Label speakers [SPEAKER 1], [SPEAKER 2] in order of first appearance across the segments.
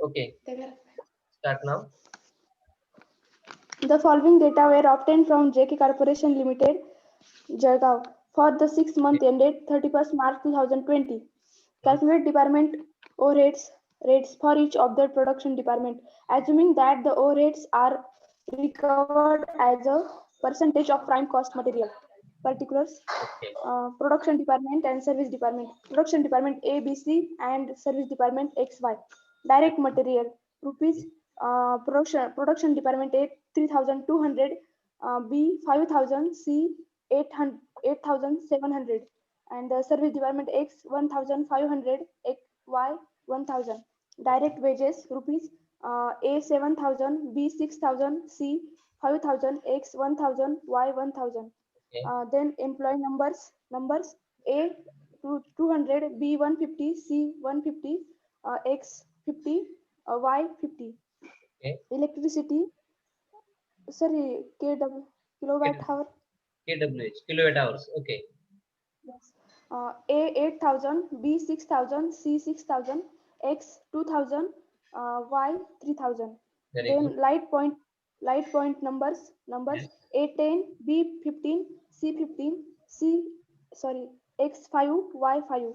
[SPEAKER 1] Okay, start now.
[SPEAKER 2] The following data were obtained from JK Corporation Limited, Jalgaon, for the 6 months ended 31st March 2020. Calculate department overheads rates for each of the production department, assuming that the overheads are recovered as a percentage of prime cost material. Particulars:
[SPEAKER 1] Okay.
[SPEAKER 2] Production department and service department. Production department A, B, C, and service department X, Y. Direct material rupees. Production department A 3,200, B 5,000, C 8,700, and the service department X 1,500, X, Y 1,000. Direct wages rupees. A 7,000, B 6,000, C 5,000, X 1,000, Y 1,000.
[SPEAKER 1] Okay.
[SPEAKER 2] Then employee numbers A 200, B 150, C 150, X 50, Y 50.
[SPEAKER 1] Okay.
[SPEAKER 2] Electricity, sorry, kilowatt hour.
[SPEAKER 1] KWH, kilowatt hours. Okay.
[SPEAKER 2] Yes. A 8,000, B 6,000, C 6,000, X 2,000, Y 3,000.
[SPEAKER 1] Very
[SPEAKER 2] Then
[SPEAKER 1] good.
[SPEAKER 2] light point numbers
[SPEAKER 1] Yes.
[SPEAKER 2] A 10, B 15, C 15, X 5, Y 5.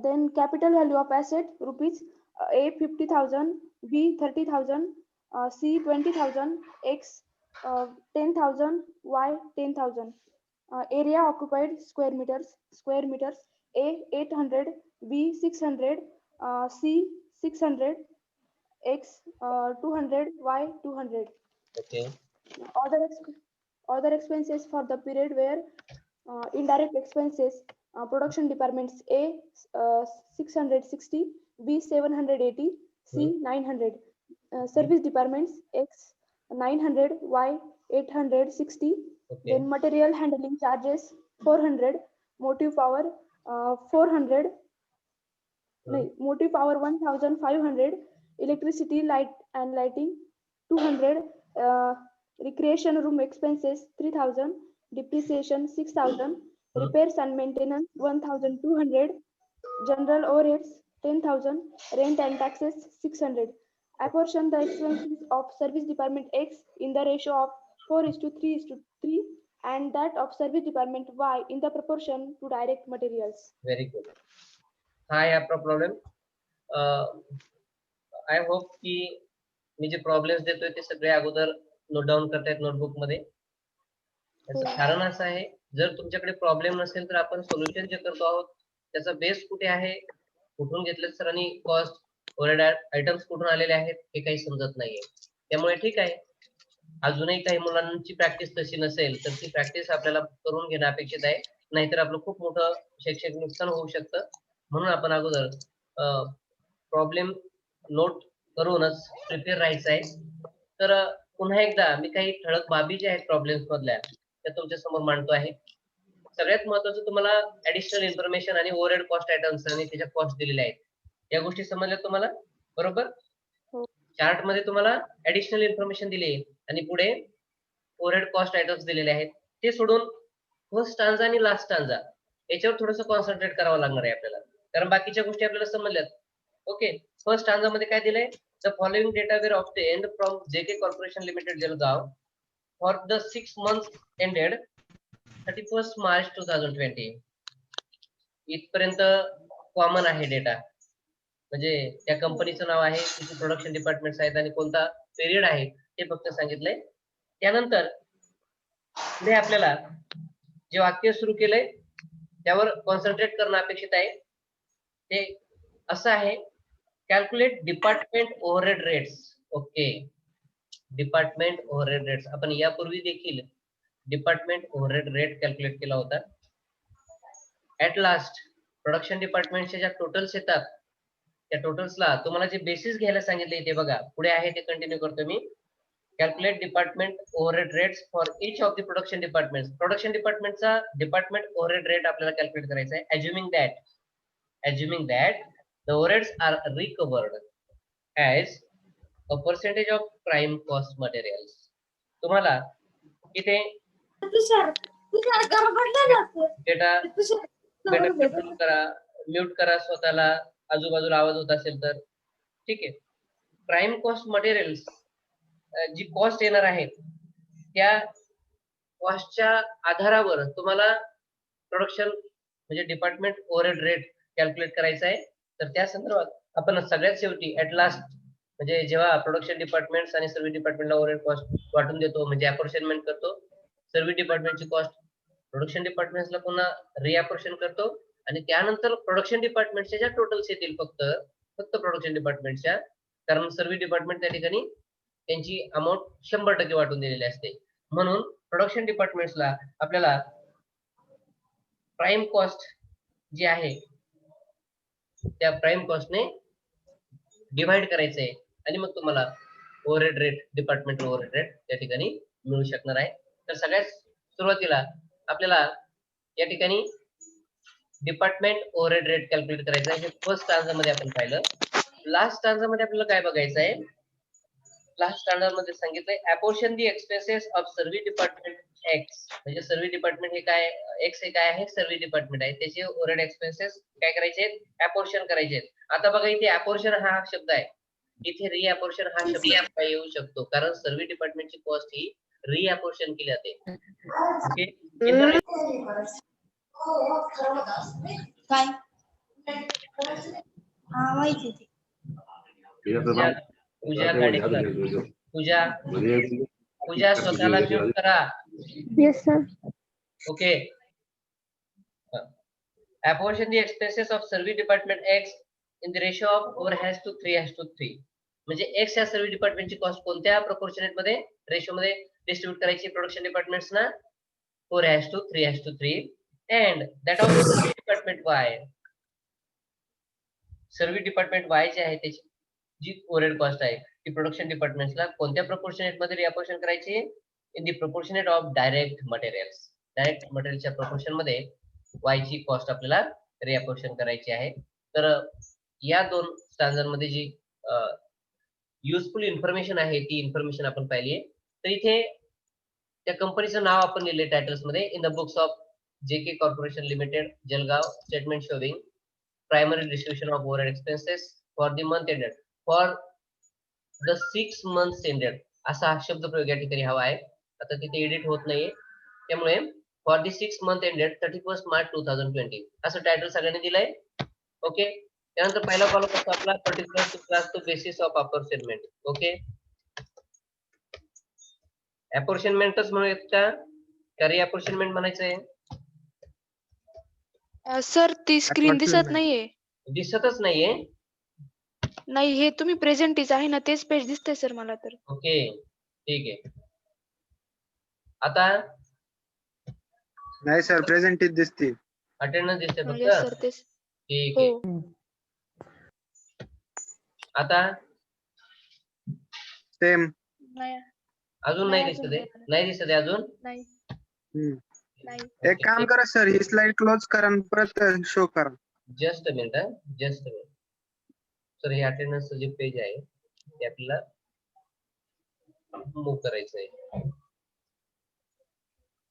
[SPEAKER 2] Then capital value of asset rupees. A 50,000, B 30,000, C 20,000, X 10,000, Y 10,000. Area occupied square meters. A 800, B 600, C 600, X 200, Y 200.
[SPEAKER 1] Okay.
[SPEAKER 2] Other expenses for the period were indirect expenses. Production departments A 660, B 780, C 900. Service departments X 900, Y 860.
[SPEAKER 1] Okay.
[SPEAKER 2] Then material handling charges 400, motive power 400, motive power 1,500, electricity, light and lighting 200, recreation room expenses 3,000, depreciation 6,000, repairs and maintenance 1,200, general overheads 10,000, rent and taxes 600. Apportion the expenses of service department X in the ratio of 4:3:3, and that of service department Y in the proportion to direct materials.
[SPEAKER 1] Very good. Hi, आपका problem. I hope की मी जे problems देतोय ते सगळे अगोदर note down करतायत notebook मध्ये. याचं कारण असं आहे, जर तुमच्याकडे प्रॉब्लेम नसेल तर आपण सोल्युशन जे करतो आहोत त्याचा बेस कुठे आहे, कुठून घेतले सरांनी कॉस्ट, ओव्हरहेड आयटम्स कुठून आलेले आहेत हे काही समजत नाहीये. त्यामुळे ठीक आहे, अजूनही काही मुलांची प्रॅक्टिस तशी नसेल तर ती प्रॅक्टिस आपल्याला करून घेणं अपेक्षित आहे, नाहीतर आपलं खूप मोठं शैक्षणिक नुकसान होऊ शकतं. म्हणून आपण अगोदर प्रॉब्लेम नोट करूनच प्रिपेअर राहायचं आहे. तर पुन्हा एकदा मी काही ठळक बाबी ज्या आहेत प्रॉब्लेम्स मधल्या त्या तुमच्या समोर मांडतो आहे. सगळ्यात महत्त्वाचं तुम्हाला ऍडिशनल इन्फॉर्मेशन आणि ओव्हरहेड कॉस्ट आयटम्स आणि त्याच्या कॉस्ट दिलेल्या आहेत. या गोष्टी समजल्या तुम्हाला बरोबर? चार्ट मध्ये तुम्हाला ऍडिशनल इन्फॉर्मेशन दिली आहे आणि पुढे ओव्हरहेड कॉस्ट आयटम्स दिलेले आहेत. ते सोडून फर्स्ट स्टांजा आणि लास्ट स्टांजा याच्यावर थोडंसं कॉन्सन्ट्रेट करावं लागणार आहे आपल्याला, कारण बाकीच्या गोष्टी आपल्याला समजल्यात. ओके, फर्स्ट स्टांजा मध्ये काय दिलंय? The following data were obtained from JK corporation limited Jalgaon for the 6 months ended 31st March 2020. इथपर्यंत कॉमन आहे डेटा, म्हणजे त्या कंपनीचं नाव आहे, किती प्रोडक्शन डिपार्टमेंट्स आहेत आणि कोणता पिरियड आहे ते फक्त सांगितलंय. त्यानंतर पुढे आपल्याला जे वाक्य सुरू केलंय त्यावर कॉन्सन्ट्रेट करणं अपेक्षित आहे. ते असं आहे, calculate department overhead rates. Okay, department overhead rates आपण यापूर्वी देखील डिपार्टमेंट ओव्हरहेड रेट कॅल्क्युलेट केला होता. ऍट लास्ट प्रोडक्शन डिपार्टमेंटच्या ज्या टोटल्स येतात त्या टोटल्सला तुम्हाला जे बेसिस घ्यायला सांगितले ते बघा पुढे आहे, ते कंटिन्यू करतो मी. Calculate department overhead rates for each of the production department. Production डिपार्टमेंटचा डिपार्टमेंट ओव्हरहेड रेट आपल्याला कॅल्क्युलेट करायचा आहे. assuming that the overheads are recovered as a percentage of prime cost materials. तुम्हाला इथे डेटा कंट्रोल करा, mute करा स्वतःला, आजूबाजूला आवाज होत असेल तर. ठीक आहे, प्राइम कॉस्ट मटेरियल्स जी कॉस्ट येणार आहे त्या कॉस्टच्या आधारावर तुम्हाला प्रोडक्शन म्हणजे डिपार्टमेंट ओव्हरहेड रेट कॅल्क्युलेट करायचा आहे. तर त्या संदर्भात आपण सगळ्यात शेवटी ऍट लास्ट म्हणजे जेव्हा प्रोडक्शन डिपार्टमेंट्स आणि सर्व्हिस डिपार्टमेंटला ओव्हरहेड कॉस्ट वाटून देतो म्हणजे अपॉर्शनमेंट करतो, सर्व्हिस डिपार्टमेंटची कॉस्ट प्रोडक्शन डिपार्टमेंटला पुन्हा रिअपॉर्शन करतो आणि त्यानंतर प्रोडक्शन डिपार्टमेंटच्या ज्या टोटल्स येतील फक्त प्रोडक्शन डिपार्टमेंटच्या, कारण सर्व्हिस डिपार्टमेंट त्या ठिकाणी त्यांची अमाऊंट 100% वाटून दिलेली असते. म्हणून प्रोडक्शन डिपार्टमेंट्सला आपल्याला प्राइम कॉस्ट जी आहे त्या प्राइम कॉस्टने डिव्हाइड करायचं आहे आणि मग तुम्हाला overhead rate departmental overhead rate त्या ठिकाणी मिळू शकणार आहे. तर सगळ्यात सुरुवातीला आपल्याला या ठिकाणी डिपार्टमेंट ओव्हरहेड रेट कॅल्क्युलेट करायचं आहे. हे फर्स्ट स्टँडर्ड मध्ये आपण पाहिलं. लास्ट स्टँडर्ड मध्ये आपल्याला काय बघायचं आहे? लास्ट स्टँडर्ड मध्ये सांगितलंय apportion the expenses of service department x, म्हणजे सर्व्हिस डिपार्टमेंट हे काय एक्स हे काय आहे सर्व्हिस डिपार्टमेंट आहे, त्याचे ओव्हरहेड एक्सपेन्सेस काय करायचे आहेत अपॉर्शन करायचे आहेत. आता बघा इथे अपॉर्शन हा शब्द आहे, इथे रिअपॉर्शन हा शब्द काय येऊ शकतो कारण सर्व्हिस डिपार्टमेंटची कॉस्ट ही रिअपॉर्शन केली जाते. ओके
[SPEAKER 3] काय माहिती ती
[SPEAKER 1] पूजा गाडेकर, पूजा स्वतःला म्यूट करा.
[SPEAKER 2] Yes, sir.
[SPEAKER 1] Okay apportion the expenses of service department X in the ratio of 4:3:3 म्हणजे X या सर्व्हिस डिपार्टमेंटची कॉस्ट कोणत्या प्रोपोर्शनेट मध्ये रेशो मध्ये डिस्ट्रीब्यूट करायची प्रोडक्शन डिपार्टमेंट्स ना 4:3:3 and that of service department Y, service department Y जे आहे त्याची जी ओव्हरहेड कॉस्ट आहे ती प्रोडक्शन डिपार्टमेंट्सला कोणत्या प्रोपोर्शनेट मध्ये रिअपोर्शन करायची in the proportionate of direct materials, direct मटेरियलच्या प्रोपोर्शन मध्ये Y ची कॉस्ट आपल्याला रिअपोर्शन करायची आहे. तर या दोन स्टँडर्ड मध्ये जी युजफुल इन्फॉर्मेशन आहे ती इन्फॉर्मेशन आपण पाहिली आहे. तर इथे त्या कंपनीचं नाव आपण लिहिले टायटल्स मध्ये in the books of JK corporation limited Jalgaon statement showing primary distribution of overhead expenses for the month ended for the 6 months ended असा शब्द प्रयोग या ठिकाणी हवा आहे. आता तिथे एडिट होत नाहीये त्यामुळे for the 6 month ended 31st March 2020 असं टायटल सगळ्यांनी दिलंय. ओके त्यानंतर पहिला कॉलम असतो आपला particular to class to basis of apportionment. Okay अपॉर्शनमेंटच म्हणूयात का रिअपॉर्शनमेंट म्हणायचंय?
[SPEAKER 3] सर ती स्क्रीन दिसत नाहीये.
[SPEAKER 1] दिसतच नाहीये.
[SPEAKER 3] नाही हे तुम्ही प्रेझेंटीच आहे ना तेच पेज दिसतंय सर मला तर.
[SPEAKER 1] ओके ठीक आहे. आता
[SPEAKER 4] नाही सर प्रेझेंटीच दिसते.
[SPEAKER 1] अटेंडन्स दिसते
[SPEAKER 3] येस सर
[SPEAKER 1] फक्त.
[SPEAKER 3] तेच.
[SPEAKER 1] ठीक आहे.
[SPEAKER 3] हो
[SPEAKER 1] आता
[SPEAKER 4] सेम.
[SPEAKER 3] नाही
[SPEAKER 1] अजून
[SPEAKER 3] नाही
[SPEAKER 1] नाही
[SPEAKER 3] अजून
[SPEAKER 1] दिसत आहे,
[SPEAKER 3] नाही.
[SPEAKER 1] नाही दिसत आहे अजून.
[SPEAKER 3] नाही नाही.
[SPEAKER 4] एक काम करा सर ही स्लाइड क्लोज करा आणि परत शो करा.
[SPEAKER 1] Just a minute just a minute sir हे अटेंडन्स जे पेज आहे ते आपल्याला मूव्ह करायचं आहे.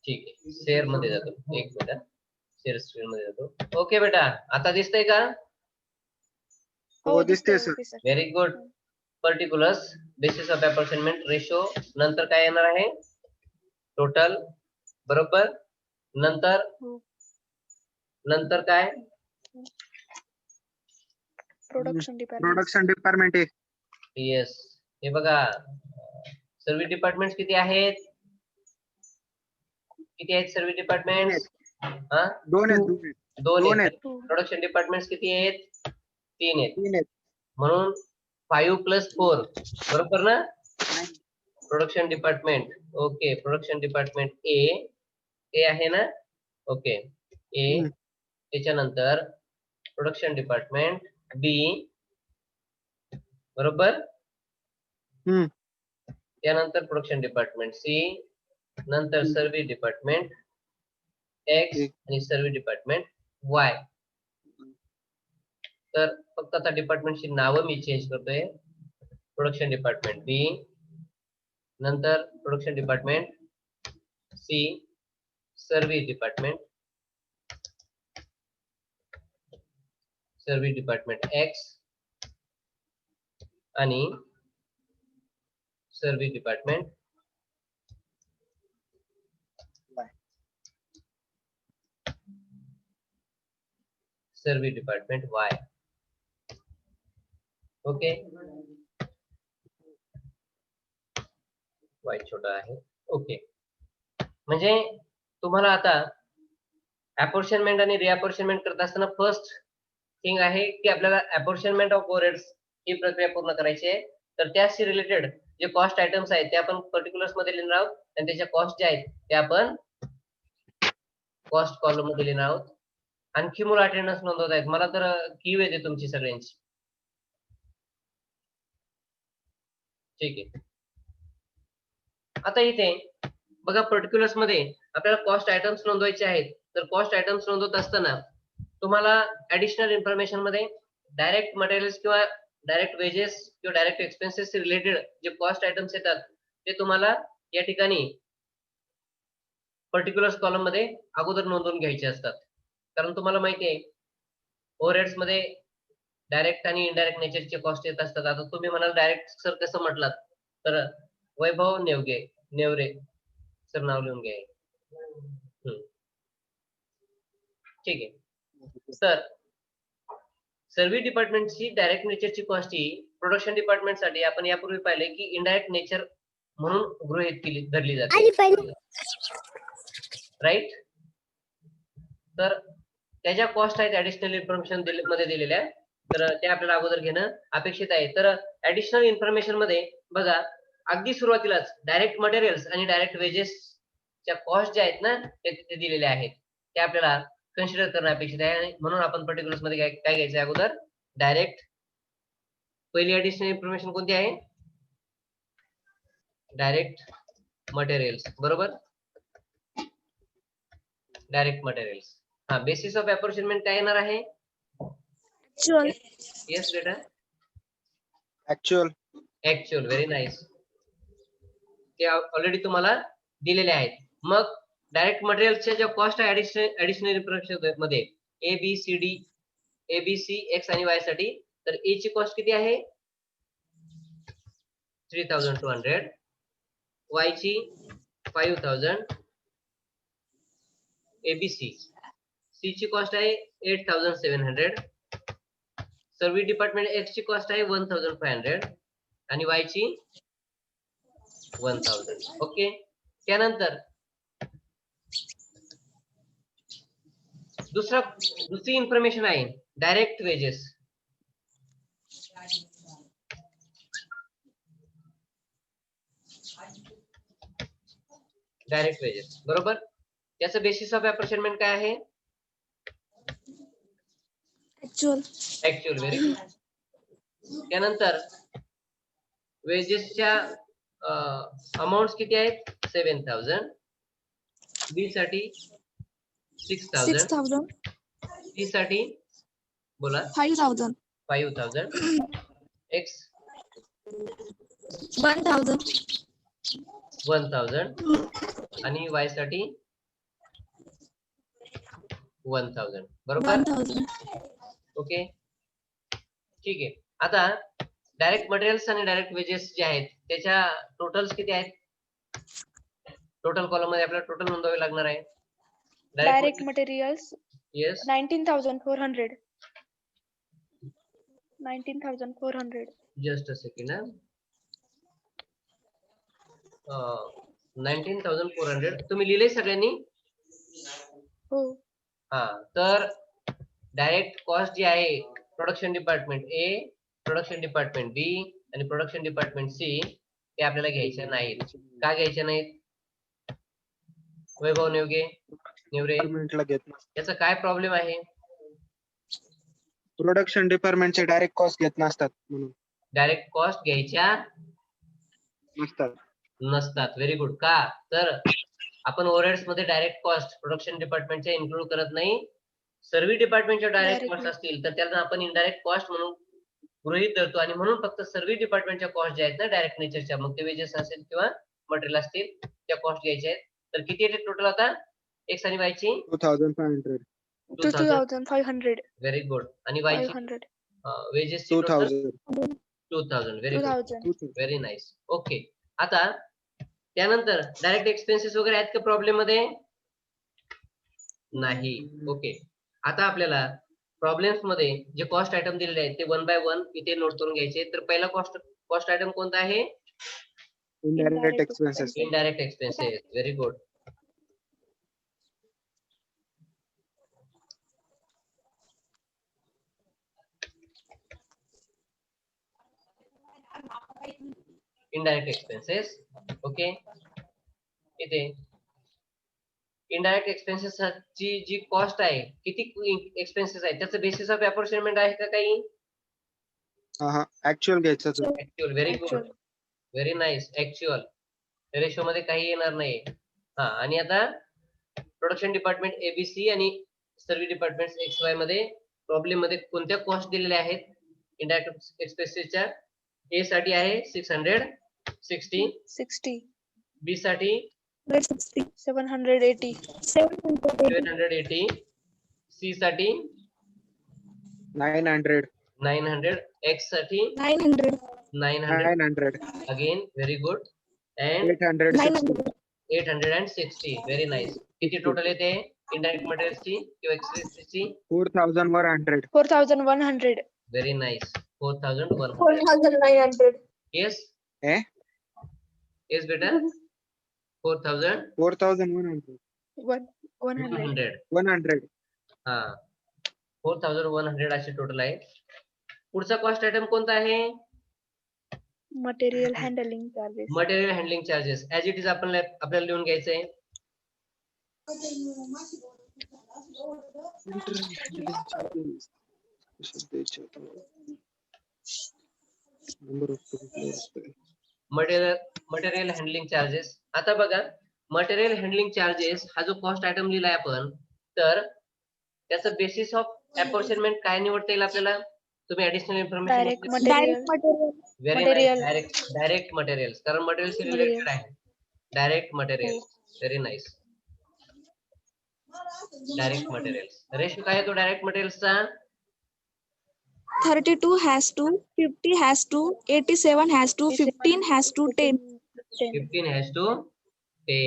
[SPEAKER 1] ठीक आहे शेअर मध्ये जातो एक मिनिट शेअर स्क्रीन मध्ये जातो. ओके बेटा आता दिसतंय का?
[SPEAKER 4] हो दिसते sir.
[SPEAKER 1] Very good. Particulars basis of apportionment ratio नंतर काय येणार आहे टोटल बरोबर नंतर नंतर काय
[SPEAKER 3] प्रोडक्शन डिपार्टमेंट.
[SPEAKER 4] प्रोडक्शन डिपार्टमेंट एक.
[SPEAKER 1] येस हे बघा सर्व्हिस डिपार्टमेंट किती आहेत? किती आहेत सर्व्हिस डिपार्टमेंट? हा
[SPEAKER 4] दोन आहेत.
[SPEAKER 1] दोन आहेत.
[SPEAKER 3] हो.
[SPEAKER 1] प्रोडक्शन डिपार्टमेंट किती आहेत? 3 आहेत.
[SPEAKER 4] 3 आहेत.
[SPEAKER 1] म्हणून 5 + 4 बरोबर ना? Production department okay production department A आहे ना? ओके ए त्याच्यानंतर प्रोडक्शन डिपार्टमेंट बी बरोबर त्यानंतर प्रोडक्शन डिपार्टमेंट सी नंतर सर्व्हिस डिपार्टमेंट एक्स आणि सर्व्हिस डिपार्टमेंट वाय. तर फक्त आता डिपार्टमेंटची नावं मी चेंज करतोय. प्रोडक्शन डिपार्टमेंट बी नंतर production department C service department X आणि service department Y. Okay, Y छोटा आहे. ओके, म्हणजे तुम्हाला आता अपॉर्शनमेंट आणि रिअपॉर्शनमेंट करत असताना फर्स्ट थिंग आहे की आपल्याला अपॉर्शनमेंट ऑफ ओव्हरहेड्स ही प्रक्रिया पूर्ण करायची आहे. तर त्याशी रिलेटेड जे कॉस्ट आयटम्स आहेत ते आपण पर्टिक्युलर्स मध्ये लिहिणार आहोत आणि त्याच्या कॉस्ट जे आहेत ते आपण कॉस्ट कॉलम मध्ये लिहिणार आहोत. आणखी मुलं अटेंडन्स नोंदवत आहेत. मला तर कीव येते तुमची सगळ्यांची. ठीक आहे. आता इथे बघा पर्टिक्युलर्स मध्ये आपल्याला कॉस्ट आयटम्स नोंदवायचे आहेत. तर कॉस्ट आयटम्स नोंदवत असताना तुम्हाला ऍडिशनल इन्फॉर्मेशन मध्ये डायरेक्ट मटेरियल्स किंवा डायरेक्ट वेजेस किंवा डायरेक्ट एक्सपेन्सेस रिलेटेड जे कॉस्ट आयटम्स येतात ते तुम्हाला या ठिकाणी पर्टिक्युलर्स कॉलम मध्ये अगोदर नोंदवून घ्यायचे असतात. कारण तुम्हाला माहिती आहे ओव्हरहेड्स मध्ये डायरेक्ट आणि इनडायरेक्ट नेचरचे कॉस्ट येत असतात. आता तुम्ही म्हणाल डायरेक्ट सर कसं म्हटलात, तर वैभव नेवरे सर नाव लिहून घ्या. ठीक आहे. तर सर्व्हिस डिपार्टमेंटची डायरेक्ट नेचरची कॉस्ट ही प्रोडक्शन डिपार्टमेंटसाठी आपण यापूर्वी पाहिले की इनडायरेक्ट नेचर म्हणून गृहीत धरली जाते, राईट. तर त्याच्या कॉस्ट आहेत ऍडिशनल इन्फॉर्मेशन मध्ये दिलेल्या, तर ते आपल्याला अगोदर घेणं अपेक्षित आहे. तर ऍडिशनल इन्फॉर्मेशन मध्ये बघा अगदी सुरुवातीलाच डायरेक्ट मटेरियल्स आणि डायरेक्ट वेजेसच्या कॉस्ट ज्या आहेत ना ते तिथे दिलेले आहेत, ते आपल्याला कन्सिडर करणं अपेक्षित आहे. आणि म्हणून आपण पर्टिक्युलर्स मध्ये काय घ्यायचं अगोदर डायरेक्ट. पहिली ऍडिशनल इन्फॉर्मेशन कोणती आहे? डायरेक्ट मटेरियल्स, बरोबर. Direct materials. हा, बेसिस ऑफ अपॉर्शनमेंट काय येणार आहे? येस बेटा, ऍक्च्युअल. Very nice. ते ऑलरेडी तुम्हाला दिलेले आहेत. मग डायरेक्ट मटेरियल्सच्या ज्या कॉस्ट आहे ऍडिशनल इन्फॉर्मेशन मध्ये ABC X आणि Y साठी, तर A ची कॉस्ट किती आहे? 3200. Y ची 5000. ABC. C ची कॉस्ट आहे 8700. सर्व्हिस डिपार्टमेंट X ची कॉस्ट आहे 1500 आणि Y ची 1000. ओके. त्यानंतर दुसरी इन्फॉर्मेशन आहे डायरेक्ट वेजेस. डायरेक्ट वेजेस, बरोबर. त्याचं बेसिस ऑफ अपॉर्शनमेंट काय आहे? ऍक्च्युअल. Very good. त्यानंतर वेजेसच्या अमाउंट किती आहेत? 7000. बी साठी 6000. सी साठी बोला 5000. X 1000 आणि Y साठी 1000, बरोबर. ओके, ठीक आहे. आता डायरेक्ट मटेरियल्स आणि डायरेक्ट वेजेस जे आहेत त्याच्या टोटल्स किती आहेत? टोटल कॉलम मध्ये आपल्याला टोटल नोंदवावे लागणार आहे.
[SPEAKER 3] Direct materials
[SPEAKER 1] yes
[SPEAKER 3] 19,400. 19,400.
[SPEAKER 1] Just a second. 19,400 तुम्ही लिहिले सगळ्यांनी?
[SPEAKER 3] हो.
[SPEAKER 1] हा, तर डायरेक्ट कॉस्ट जी आहे production department A, production department B आणि प्रोडक्शन डिपार्टमेंट C ते आपल्याला घ्यायच्या नाहीत. का घ्यायच्या नाहीत? वैभव नेवरे याचा काय प्रॉब्लेम आहे?
[SPEAKER 4] प्रोडक्शन डिपार्टमेंटचे डायरेक्ट कॉस्ट घेत नसतात म्हणून.
[SPEAKER 1] डायरेक्ट कॉस्ट घ्यायच्या नसतात. Very good. का? तर आपण ओव्हरहेड्स मध्ये डायरेक्ट कॉस्ट प्रोडक्शन डिपार्टमेंटच्या इन्क्लूड करत नाही. सर्व्हिस डिपार्टमेंटच्या डायरेक्ट कॉस्ट असतील तर त्यांना आपण इनडायरेक्ट कॉस्ट म्हणून गृहीत धरतो आणि म्हणून फक्त सर्व्हिस डिपार्टमेंटच्या कॉस्ट ज्या आहेत ना डायरेक्ट नेचरच्या, मग ते वेजेस असेल किंवा मटेरियल असतील त्या कॉस्ट घ्यायच्या आहेत. तर किती येते टोटल आता X आणि Y ची?
[SPEAKER 4] 2500.
[SPEAKER 3] 2,500.
[SPEAKER 1] Very good. आणि Y ची
[SPEAKER 3] 500.
[SPEAKER 1] Wedges
[SPEAKER 4] 2000.
[SPEAKER 1] 2000. Very good. Very nice. Okay. आता त्यानंतर डायरेक्ट एक्सपेन्सेस वगैरे आहेत का प्रॉब्लेम मध्ये? नाही. ओके. आता आपल्याला प्रॉब्लेम्स मध्ये जे कॉस्ट आयटम दिलेले आहेत ते 1 बाय 1 इथे नोट करून घ्यायचे. तर पहिला कॉस्ट आयटम कोणता आहे?
[SPEAKER 4] Indirect expenses.
[SPEAKER 1] Indirect expenses. Very good. Indirect expenses. Okay. इथे इनडायरेक्ट एक्सपेन्सेस ची जी कॉस्ट आहे, किती एक्सपेन्सेस आहे त्याचं बेसिस ऑफ अप्रोक्सिमेट आहे का काही?
[SPEAKER 4] Actual घ्यायचं तो.
[SPEAKER 1] Actual. Very good.
[SPEAKER 3] Actual.
[SPEAKER 1] Very nice. Actual ratio मध्ये काही येणार नाही. हा, आणि आता प्रोडक्शन डिपार्टमेंट एबीसी आणि सर्व्हिस डिपार्टमेंट XY मध्ये प्रॉब्लेम मध्ये कोणत्या कॉस्ट दिलेल्या आहेत इनडायरेक्ट एक्सपेन्सेसच्या? ए साठी आहे 660,
[SPEAKER 3] 60.
[SPEAKER 1] बी साठी
[SPEAKER 3] 780.
[SPEAKER 1] 780, सी साठी
[SPEAKER 4] 900.
[SPEAKER 1] 900, एक्स साठी
[SPEAKER 2] 900.
[SPEAKER 1] 900.
[SPEAKER 4] 900.
[SPEAKER 1] Again very good. And
[SPEAKER 4] 860.
[SPEAKER 1] 860. Very nice. किती टोटल येते इनडायरेक्ट मटेरियल्सची किंवा एक्सपेन्सेसची?
[SPEAKER 4] 4100.
[SPEAKER 3] 4100.
[SPEAKER 1] Very nice. 4100.
[SPEAKER 2] 4900.
[SPEAKER 1] Yes.
[SPEAKER 4] Eh?
[SPEAKER 1] Yes बेटा. 4100.
[SPEAKER 4] 4100.
[SPEAKER 3] 100.
[SPEAKER 4] 100.
[SPEAKER 1] हा, 4100 अशी टोटल आहे. पुढचा कॉस्ट आयटम कोणता आहे?
[SPEAKER 3] Material handling charges.
[SPEAKER 1] Material handling charges. As it is आपल्याला लिहून घ्यायचंय. Material handling charges. आता बघा, मटेरियल हँडलिंग चार्जेस हा जो कॉस्ट आयटम लिहिलाय आपण, तर त्याचं बेसिस ऑफ अप्रोक्सिमेट काय निवडता येईल आपल्याला? तुम्ही additional information.
[SPEAKER 3] Direct material.
[SPEAKER 1] Very
[SPEAKER 3] material.
[SPEAKER 1] Nice. Direct materials, कारण मटेरियलशी रिलेटेड आहे. Direct material. Very nice. Direct materials. Ratio काय येतो direct मटेरियल्सचा?
[SPEAKER 2] 32 has to, 50 has to, 87 has to, 15 has to, 10.
[SPEAKER 1] 15:10.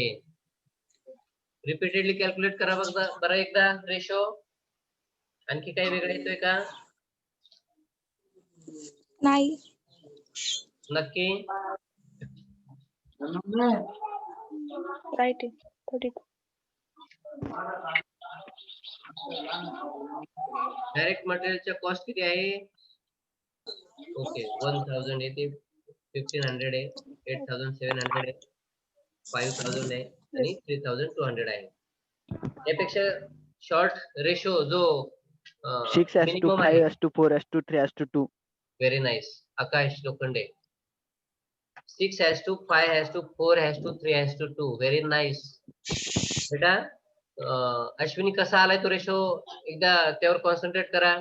[SPEAKER 1] Repeatedly calculate करा बरं एकदा रेशो. आणखी काही वेगळं येतोय का?
[SPEAKER 2] नाही.
[SPEAKER 1] नक्की.
[SPEAKER 3] Right. 32.
[SPEAKER 1] डायरेक्ट मटेरियलच्या कॉस्ट किती आहे? ओके, 1000 येते, 1500 आहे, 8700 आहे, 5000 आहे आणि 3200 आहे. यापेक्षा शॉर्ट रेशो जो
[SPEAKER 5] 6:5:4:3:2.
[SPEAKER 1] Very nice. Akash Lokhande. 6:5:4:3:2. Very nice बेटा. अश्विनी कसा आलाय तो रेशो? एकदा त्यावर कॉन्सन्ट्रेट करा.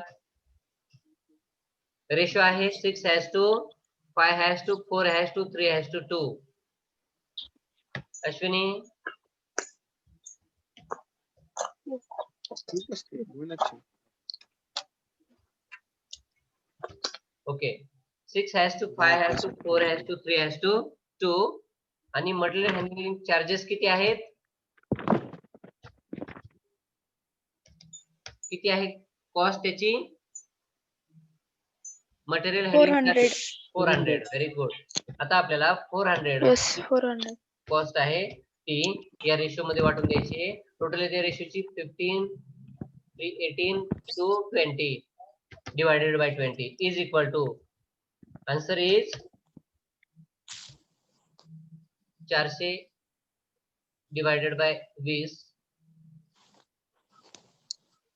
[SPEAKER 1] रेशो आहे 6:5:4:3:2. अश्विनी. ओके. 6:5:4:3:2 आणि मटेरियल हँडलिंग चार्जेस किती आहेत? किती आहे कॉस्ट त्याची? Material handling 400. Very good. आता आपल्याला 400
[SPEAKER 3] Yes, 400.
[SPEAKER 1] कॉस्ट आहे ती या रेशो मध्ये वाटून द्यायची. टोटल येते रेशोची 15, 18 to 20 divided by 20 is equal to, answer is 400 divided by 20.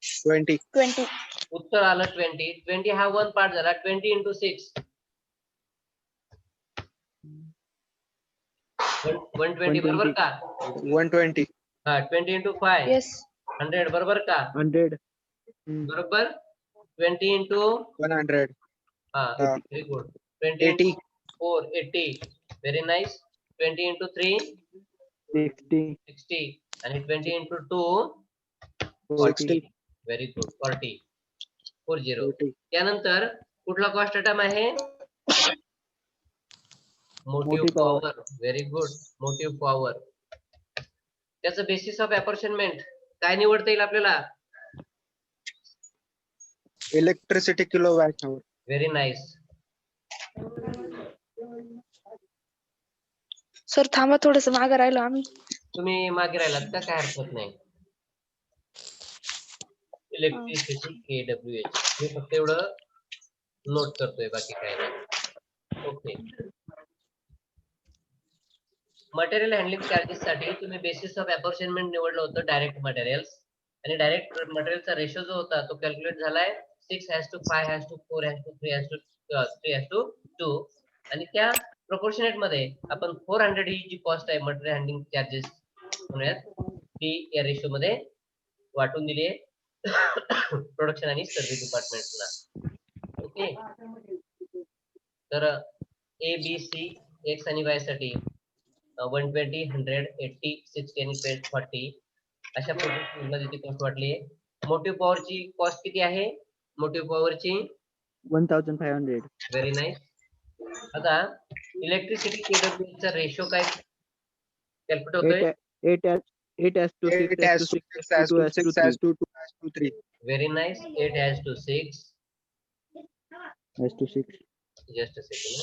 [SPEAKER 4] 20.
[SPEAKER 1] उत्तर आलं 20. 20 हा 1 पार्ट झाला. 20 into 6 120 बरोबर का?
[SPEAKER 4] 120.
[SPEAKER 1] हा, 20 into 5
[SPEAKER 3] Yes.
[SPEAKER 1] 100 बरोबर का?
[SPEAKER 5] 100.
[SPEAKER 1] बरोबर. 20 into
[SPEAKER 4] 100.
[SPEAKER 1] हा,
[SPEAKER 4] हा.
[SPEAKER 1] Very good. 20
[SPEAKER 4] 80.
[SPEAKER 1] into 4 80. Very nice. 20 into 3
[SPEAKER 5] 60.
[SPEAKER 1] 60 आणि 20 into 2
[SPEAKER 4] 60.
[SPEAKER 1] Very good. 40.
[SPEAKER 4] Okay.
[SPEAKER 1] त्यानंतर कुठला कॉस्ट आयटम आहे? Motive
[SPEAKER 5] Motive power.
[SPEAKER 1] Power. Very good. Motive power. त्याचं बेसिस ऑफ अपॉर्शनमेंट काय निवडता येईल आपल्याला?
[SPEAKER 4] Electricity kilowatt hour.
[SPEAKER 1] Very nice.
[SPEAKER 3] Sir थांबा थोडस मागे राहिलो आम्ही.
[SPEAKER 1] तुम्ही मागे राहिलात का? काय हरकत नाही. Electricity KWH. मी फक्त एवढं नोट करतोय, बाकी काय नाही. ओके. मटेरियल हँडलिंग चार्जेस साठी तुम्ही बेसिस ऑफ अपॉर्शनमेंट निवडलं होतं डायरेक्ट मटेरियल्स, आणि डायरेक्ट मटेरियलचा रेशो जो होता तो कॅल्क्युलेट झालाय 6:5:4:3:2 आणि त्या प्रोपोर्शनेट मध्ये आपण 400 ही जी कॉस्ट आहे मटेरियल हँडलिंग चार्जेस ती या रेशो मध्ये वाटून दिली आहे प्रोडक्शन आणि सर्व्हिस डिपार्टमेंटला. ओके. तर ABC X आणि Y साठी 120, 100, 80, 60 आणि 40 अशा मध्ये ती कॉस्ट वाटली आहे. मोटिव्ह पॉवरची कॉस्ट किती आहे? मोटिव्ह पॉवरची
[SPEAKER 5] 1500.
[SPEAKER 1] Very nice. आता इलेक्ट्रिसिटी KWH चा रेशो काय कॅल्क्युलेट होतोय?
[SPEAKER 5] 8:6:2:6:2:3.
[SPEAKER 1] Very nice. 8:6. Just a second.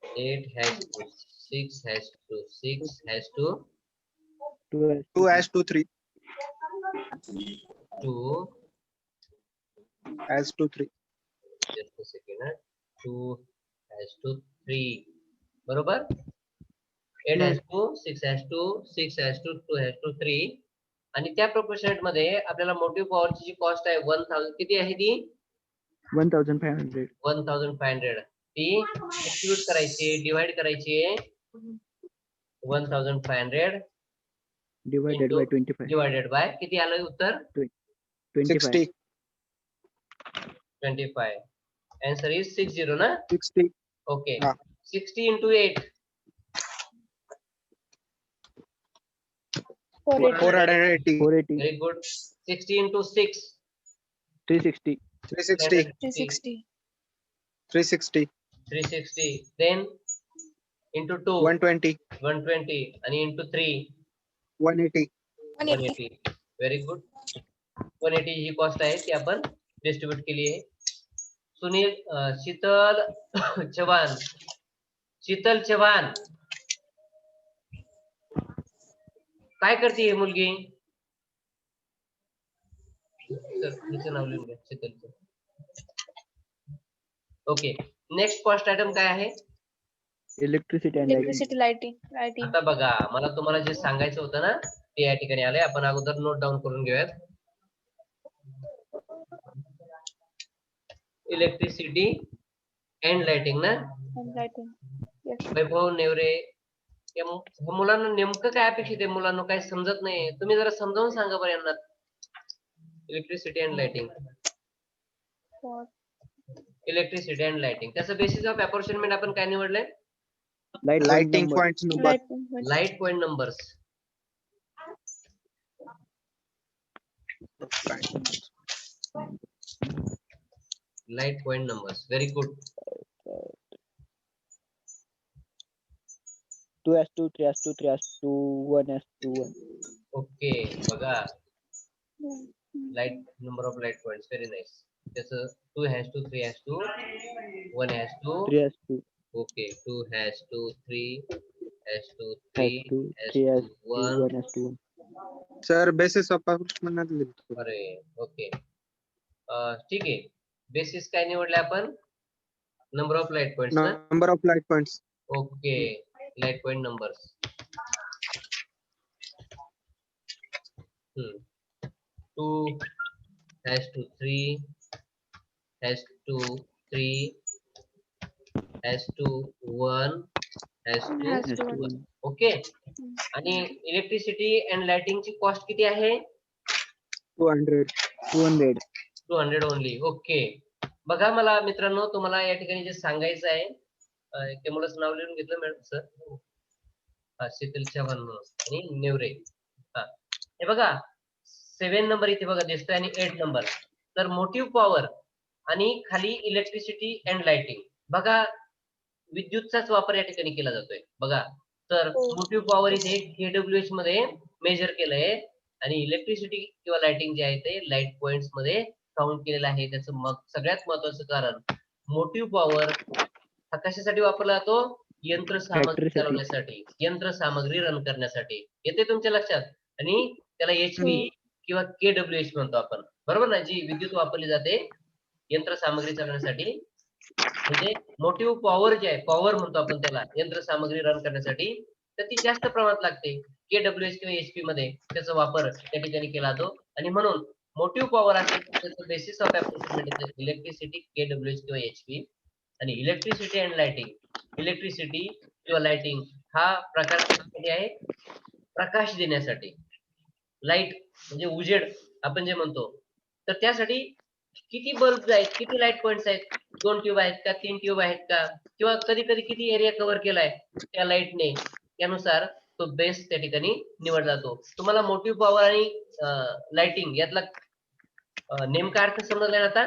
[SPEAKER 1] 8:6:2:6:2
[SPEAKER 4] 2:3.
[SPEAKER 1] 2:3. just a second. 2:3 बरोबर. 8:6:2:6:2:3 आणि त्या प्रोपोर्शनेट मध्ये आपल्याला मोटिव्ह पॉवरची जी कॉस्ट आहे 1000 किती आहे ती?
[SPEAKER 5] 1500.
[SPEAKER 1] 1500. ती डिस्ट्रीब्यूट करायची, डिवाइड करायची 1500
[SPEAKER 5] Divided by 25.
[SPEAKER 1] डिवाइडेड बाय किती आलं उत्तर?
[SPEAKER 5] 25.
[SPEAKER 1] 25. आन्सर इज 60 ना?
[SPEAKER 4] 60.
[SPEAKER 1] ओके.
[SPEAKER 4] हा.
[SPEAKER 1] 60 into 8
[SPEAKER 4] 480.
[SPEAKER 5] 480.
[SPEAKER 1] very good. 60 into 6
[SPEAKER 5] 360.
[SPEAKER 4] 360.
[SPEAKER 3] 360.
[SPEAKER 4] 360.
[SPEAKER 1] 360. then into 2
[SPEAKER 4] 120.
[SPEAKER 1] 120 आणि into 3
[SPEAKER 4] 180.
[SPEAKER 1] 180. Very good. 180 ही कॉस्ट आहे ती आपण डिस्ट्रीब्यूट केली आहे. सुनील शीतल चव्हाण काय करते ही मुलगी? तिचं नाव लिहून घ्या, शीतलचं. ओके. नेक्स्ट कॉस्ट आयटम काय आहे?
[SPEAKER 5] Electricity and lighting.
[SPEAKER 3] Electricity lighting.
[SPEAKER 1] आता बघा, मला तुम्हाला जे सांगायचं होतं ना ते या ठिकाणी आलंय. आपण अगोदर नोट डाऊन करून घेऊयात. इलेक्ट्रिसिटी अँड लाइटिंग ना?
[SPEAKER 3] लाइटिंग.
[SPEAKER 1] वैभव नेवरे. या मुलांना नेमकं काय अपेक्षित आहे? मुलांना काय समजत नाही. तुम्ही जरा समजावून सांगा बरं यांना. Electricity and lighting. Electricity and lighting त्याचं बेसिस ऑफ अपॉर्शनमेंट आपण काय निवडलंय?
[SPEAKER 4] Lighting points number.
[SPEAKER 1] Light point numbers. Light point numbers. Very good.
[SPEAKER 5] 2:2, 3:2, 3:2, 1:1.
[SPEAKER 1] Okay. बघा, light number of light points. Very nice. त्याचं 2:2, 3:2, 1:2.
[SPEAKER 5] 3:2.
[SPEAKER 1] Okay. 2:2, 3:2,
[SPEAKER 5] 3:2,
[SPEAKER 1] 1.
[SPEAKER 5] 1:1.
[SPEAKER 4] Sir, basis of approximate लिहितो.
[SPEAKER 1] अरे okay. ठीक आहे. बेसिस काय निवडले आपण? नंबर ऑफ लाइट पॉइंट्स ना?
[SPEAKER 4] Number of light points.
[SPEAKER 1] Okay. Light point numbers. 2:3 2 3 2 1 1. Okay. आणि इलेक्ट्रिसिटी अँड लाइटिंग ची कॉस्ट किती आहे?
[SPEAKER 4] 200.
[SPEAKER 5] 200.
[SPEAKER 1] 200 ओनली. ओके. बघा, मला मित्रांनो तुम्हाला या ठिकाणी जे सांगायचं आहे ते मुलाचं नाव लिहून घेतलं मॅडम सर. शीतल चव्हाण आणि नेवरे. हे बघा 7 नंबर इथे बघा दिसतोय आणि 8 नंबर. तर मोटिव्ह पॉवर आणि खाली इलेक्ट्रिसिटी अँड लाइटिंग. बघा विद्युतचाच वापर या ठिकाणी केला जातोय बघा. तर
[SPEAKER 3] हो.
[SPEAKER 1] मोटिव्ह पॉवर इथे KWH मध्ये मेजर केलंय आणि इलेक्ट्रिसिटी किंवा लाइटिंग जे आहे ते लाईट पॉइंट्स मध्ये काउंट केलेलं आहे. त्याचं मग सगळ्यात महत्वाचं कारण मोटिव्ह पॉवर हा कशासाठी वापरला जातो? यंत्रसामग्री
[SPEAKER 5] Electricity.
[SPEAKER 1] चालवण्यासाठी, यंत्रसामग्री रन करण्यासाठी. येते तुमच्या लक्षात? आणि त्याला HP किंवा KWH म्हणतो आपण, बरोबर ना? जी विद्युत वापरली जाते यंत्रसामग्री चालवण्यासाठी. म्हणजे मोटिव्ह पॉवर जे आहे, पॉवर म्हणतो आपण त्याला, यंत्रसामग्री रन करण्यासाठी, तर ती जास्त प्रमाणात लागते. KWH किंवा HP मध्ये त्याचा वापर त्या ठिकाणी केला जातो आणि म्हणून मोटिव्ह पॉवर असेल तर त्याचं basis of approximate electricity KWH किंवा HP आणि इलेक्ट्रिसिटी अँड लाइटिंग, इलेक्ट्रिसिटी किंवा लाइटिंग हा प्रकार कशासाठी आहे? प्रकाश देण्यासाठी. लाईट म्हणजे उजेड आपण जे म्हणतो, तर त्यासाठी किती बल्ब आहेत, किती लाईट पॉइंट्स आहेत, 2 ट्यूब आहेत का, 3 ट्यूब आहेत का, किंवा कधी कधी किती एरिया कव्हर केलाय त्या लाईटने, त्यानुसार तो बेस त्या ठिकाणी निवडला जातो. तुम्हाला मोटिव्ह पॉवर आणि लाइटिंग यातला नेमका अर्थ समजलाय ना आता?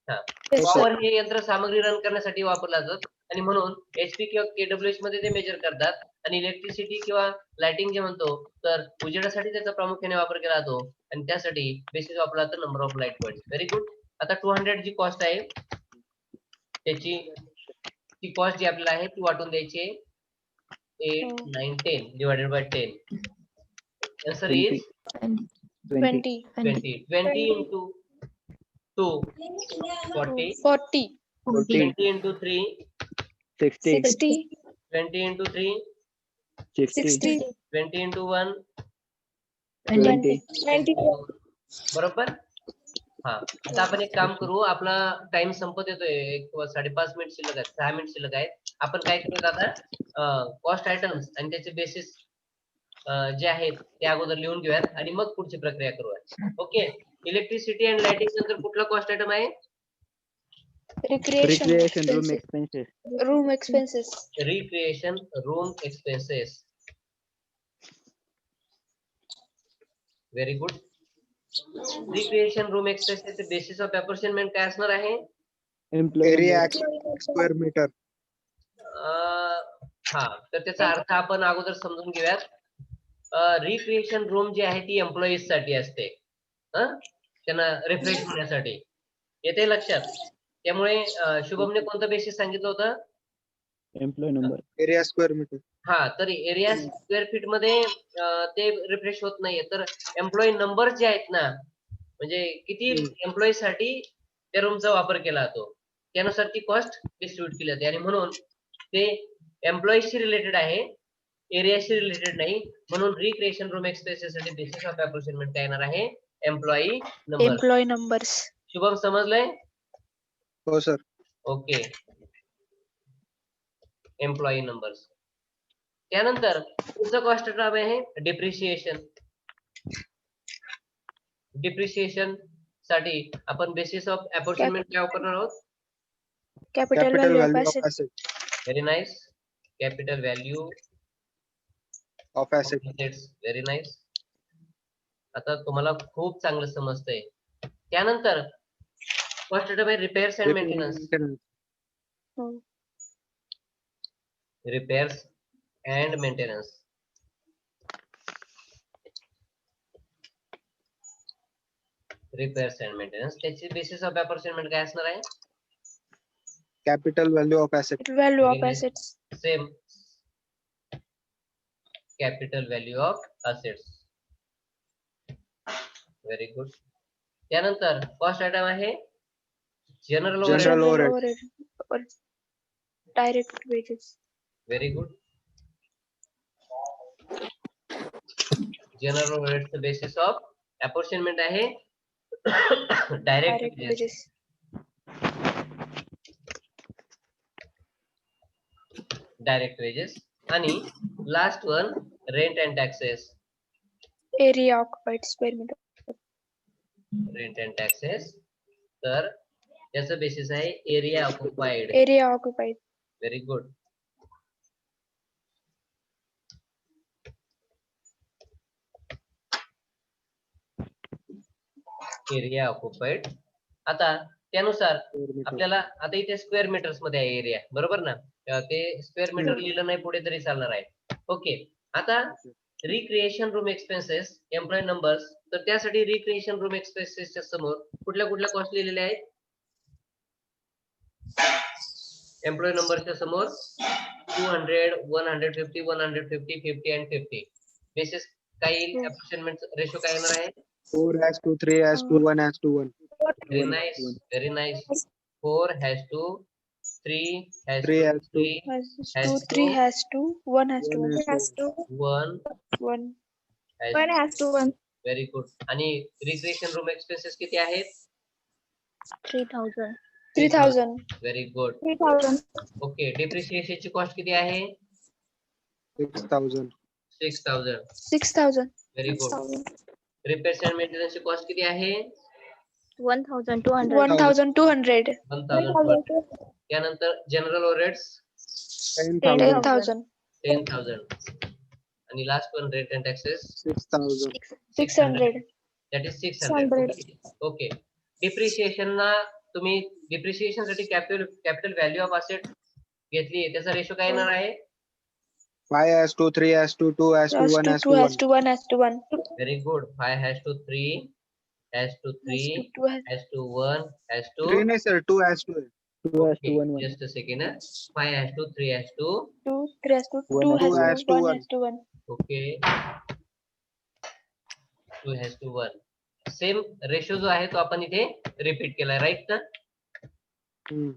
[SPEAKER 1] हा.
[SPEAKER 3] Yes, sir.
[SPEAKER 1] पॉवर हे यंत्र सामग्री रन करण्यासाठी वापरला जातात आणि म्हणून HP किंवा KWH मध्ये ते मेजर करतात आणि इलेक्ट्रिसिटी किंवा लाइटिंग जे म्हणतो तर उजेडासाठी त्याचा प्रामुख्याने वापर केला जातो आणि त्यासाठी बेसिस वापरला जातो number of light points. Very good. आता 200 जी कॉस्ट आहे त्याची ती कॉस्ट जी आपल्याला आहे ती वाटून द्यायची आहे 8, 9, 10 divided by 10. Answer
[SPEAKER 5] 20.
[SPEAKER 1] Is
[SPEAKER 5] 20.
[SPEAKER 3] 20.
[SPEAKER 1] 20 into 2 40,
[SPEAKER 3] 40.
[SPEAKER 1] 20 into 3
[SPEAKER 5] 60.
[SPEAKER 3] 60.
[SPEAKER 1] 20 into 3
[SPEAKER 5] 60.
[SPEAKER 3] 60.
[SPEAKER 1] 20 into 1
[SPEAKER 5] 20.
[SPEAKER 1] बरोबर. हा. आता आपण एक काम करू, आपला टाइम संपत येतोय, 5.5 मिनिट शिल्लक आहेत, 6 मिनिट शिल्लक आहेत. आपण काय करूयात आता कॉस्ट आयटम्स आणि त्याचे बेसिस जे आहेत ते अगोदर लिहून घेऊयात आणि मग पुढची प्रक्रिया करूयात. ओके. इलेक्ट्रिसिटी अँड लाइटिंग नंतर कुठला कॉस्ट आयटम आहे?
[SPEAKER 3] Recreation.
[SPEAKER 5] Recreation room expenses.
[SPEAKER 3] Room expenses.
[SPEAKER 1] Recreation room expenses. Very good. Recreation room एक्सपेन्सेसचे बेसिस ऑफ अप्रोक्सिमेट काय असणार आहे?
[SPEAKER 5] Employee
[SPEAKER 4] area
[SPEAKER 5] number.
[SPEAKER 4] Square metre.
[SPEAKER 1] हा, तर त्याचा अर्थ आपण अगोदर समजून घेऊयात. रिक्रिएशन रूम जी आहे ती एम्प्लॉईज साठी असते, त्यांना रिफ्रेश होण्यासाठी. येते लक्षात? त्यामुळे शुभमने कोणतं बेसिस सांगितलं होतं?
[SPEAKER 5] Employee number.
[SPEAKER 4] Area square metre.
[SPEAKER 1] हा, तर एरिया स्क्वेअर फीट मध्ये ते रिफ्रेश होत नाहीये, तर एम्प्लॉई नंबर जे आहेत ना, म्हणजे किती एम्प्लॉई साठी त्या रूमचा वापर केला जातो त्यानुसार ती कॉस्ट डिस्ट्रीब्यूट केली जाते आणि म्हणून ते एम्प्लॉईशी रिलेटेड आहे, एरियाशी रिलेटेड नाही. म्हणून रिक्रिएशन रूम एक्सपेन्सेस साठी बेसिस ऑफ अप्रोक्सिमेट काय येणार आहे? Employee number.
[SPEAKER 3] Employee numbers.
[SPEAKER 1] Shubham समजलंय?
[SPEAKER 4] हो सर.
[SPEAKER 1] ओके. Employee numbers. त्यानंतर पुढचं कॉस्ट आयटम आहे डिप्रिशिएशन. डिप्रिशिएशन साठी आपण बेसिस ऑफ अप्रोक्सिमेट काय वापरणार आहोत?
[SPEAKER 3] Capital
[SPEAKER 4] capital
[SPEAKER 3] value of
[SPEAKER 4] value of
[SPEAKER 3] asset.
[SPEAKER 4] Asset.
[SPEAKER 1] Very nice. Capital value
[SPEAKER 4] of asset.
[SPEAKER 1] Very nice. आता तुम्हाला खूप चांगलं समजतंय. त्यानंतर कॉस्ट आयटम आहे repairs and maintenance.
[SPEAKER 3] Hmm.
[SPEAKER 1] Repairs and maintenance. Repairs and maintenance त्याची बेसिस ऑफ अप्रोक्सिमेट काय असणार आहे?
[SPEAKER 4] Capital value of asset.
[SPEAKER 3] Value of
[SPEAKER 1] Very nice.
[SPEAKER 3] assets.
[SPEAKER 1] Same. Capital value of assets. Very good. त्यानंतर cost item आहे general
[SPEAKER 4] General
[SPEAKER 1] overhead.
[SPEAKER 4] overhead.
[SPEAKER 3] overhead or direct wages.
[SPEAKER 1] Very good. General ओव्हरहेडचं basis of approximate आहे direct
[SPEAKER 3] Direct
[SPEAKER 1] wages.
[SPEAKER 3] wages.
[SPEAKER 1] Direct wages. आणि last one rent and taxes.
[SPEAKER 3] Area occupied square meter.
[SPEAKER 1] Rent and taxes. तर त्याचं basis आहे area occupied.
[SPEAKER 3] Area occupied.
[SPEAKER 1] Very good. Area occupied. आता त्यानुसार आपल्याला आता इथे स्क्वेअर मीटर्स मध्ये आहे एरिया, बरोबर ना? ते स्क्वेअर मीटर लिहिलं नाही पुढे तरी चालणार आहे. ओके. आता recreation room expenses, employee numbers, तर त्यासाठी रिक्रिएशन रूम एक्सपेन्सेसच्या समोर कुठल्या कुठल्या कॉस्ट लिहिलेल्या आहेत? एम्प्लॉय नंबरच्या समोर 200, 150, 150, 50 and 50. बेसिस काय येईल? अप्रोक्सिमेट रेशो काय येणार आहे?
[SPEAKER 4] 4:3:1:1.
[SPEAKER 1] Very nice, very nice. 4 has to 3 has
[SPEAKER 4] 3
[SPEAKER 1] to
[SPEAKER 4] has to
[SPEAKER 1] 3
[SPEAKER 3] has
[SPEAKER 1] has
[SPEAKER 3] to,
[SPEAKER 1] to
[SPEAKER 3] 3 has to, 1 has to,
[SPEAKER 4] 1 has to
[SPEAKER 1] 1
[SPEAKER 3] 1
[SPEAKER 1] has to. Very good. आणि रिक्रिएशन रूम एक्सपेन्सेस किती आहेत?
[SPEAKER 3] 3000. 3000.
[SPEAKER 1] Very good.
[SPEAKER 2] 3000.
[SPEAKER 1] Okay. डिप्रिसिएशनची cost किती आहे?
[SPEAKER 4] 6,000.
[SPEAKER 1] 6000.
[SPEAKER 3] 6000.
[SPEAKER 1] Very good. Repairs and मेंटेनन्सची cost किती आहे?
[SPEAKER 3] 1200.
[SPEAKER 1] 1000. त्यानंतर जनरल ओव्हरहेड्स
[SPEAKER 4] 10,000.
[SPEAKER 3] 10,000.
[SPEAKER 1] 10000. आणि last one rent and taxes
[SPEAKER 4] 6,000.
[SPEAKER 3] 600.
[SPEAKER 1] That is 600. Okay. Depreciation ना तुम्ही डिप्रिसिएशन साठी कॅपिटल व्हॅल्यू ऑफ असेट घेतली, त्याचा रेशो काय येणार आहे?
[SPEAKER 4] 5 has to 3 has to 2 has to
[SPEAKER 3] Has
[SPEAKER 4] 1
[SPEAKER 3] to,
[SPEAKER 4] has
[SPEAKER 3] 2
[SPEAKER 4] to
[SPEAKER 3] has
[SPEAKER 4] 1.
[SPEAKER 3] to, 1 has to 1.
[SPEAKER 1] Very good. 5 has to 3 has to 3
[SPEAKER 3] Has to, 2 has
[SPEAKER 1] has to 1 has to
[SPEAKER 4] 3 नाही sir, 2 has to.
[SPEAKER 5] 2 has to 1 1.
[SPEAKER 1] just a second. 5 has to 3 has to
[SPEAKER 3] 2, 3 has to,
[SPEAKER 5] 1
[SPEAKER 3] 2
[SPEAKER 5] has
[SPEAKER 3] has
[SPEAKER 4] to
[SPEAKER 3] to, 1
[SPEAKER 4] 1.
[SPEAKER 3] has to 1.
[SPEAKER 1] Okay. 2 has to 1. Same ratio जो आहे तो आपण इथे repeat केलाय, right ना?
[SPEAKER 4] हम्म.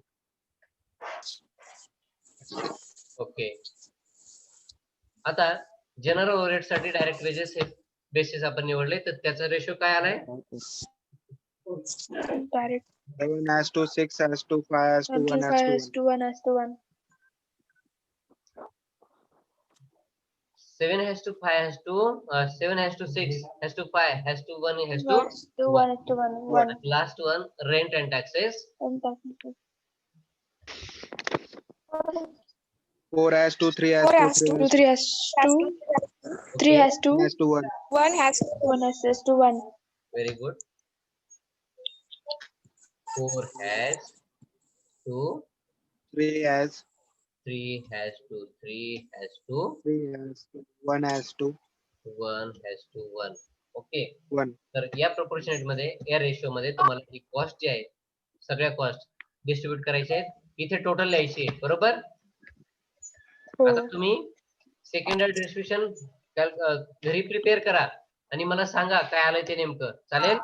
[SPEAKER 1] Okay. आता जनरल ओव्हरहेड साठी डायरेक्ट वेजेस बेसिस आपण निवडले, तर त्याचा रेशो काय आलाय?
[SPEAKER 3] Direct.
[SPEAKER 4] 7 has to 6 has to 5 has to
[SPEAKER 3] 1 to
[SPEAKER 4] 1
[SPEAKER 3] 5
[SPEAKER 4] has to
[SPEAKER 3] has
[SPEAKER 4] 1.
[SPEAKER 3] to 1 has to 1.
[SPEAKER 1] 7 has to 5 has to 7 has to 6 has to 5 has to 1 has
[SPEAKER 3] 1 has to
[SPEAKER 1] to
[SPEAKER 3] 1 has to 1. 1.
[SPEAKER 1] Last one, rent and taxes.
[SPEAKER 3] And taxes.
[SPEAKER 4] 4 has to 3 has
[SPEAKER 2] 4
[SPEAKER 4] to
[SPEAKER 2] has
[SPEAKER 4] 3
[SPEAKER 3] 2,
[SPEAKER 4] has
[SPEAKER 3] 3 has to, 3
[SPEAKER 1] Okay,
[SPEAKER 3] has to,
[SPEAKER 4] 1 has to 1.
[SPEAKER 2] 1 has
[SPEAKER 3] 1 has to 1.
[SPEAKER 1] very good. 4 has to
[SPEAKER 4] 3 has
[SPEAKER 1] 3 has to 3 has to
[SPEAKER 4] 3 has to 1 has to
[SPEAKER 1] 1 has to 1. Okay.
[SPEAKER 4] 1.
[SPEAKER 1] तर या proportionate मध्ये, या ratio मध्ये तुम्हाला ही cost जी आहे, सगळ्या cost distribute करायच्या आहेत. इथे टोटल लिहायची आहे, बरोबर? आता तुम्ही सेकंडरी डिस्ट्रीब्युशन घरी प्रिपेअर करा आणि मला सांगा काय आलंय ते नेमकं. चालेल?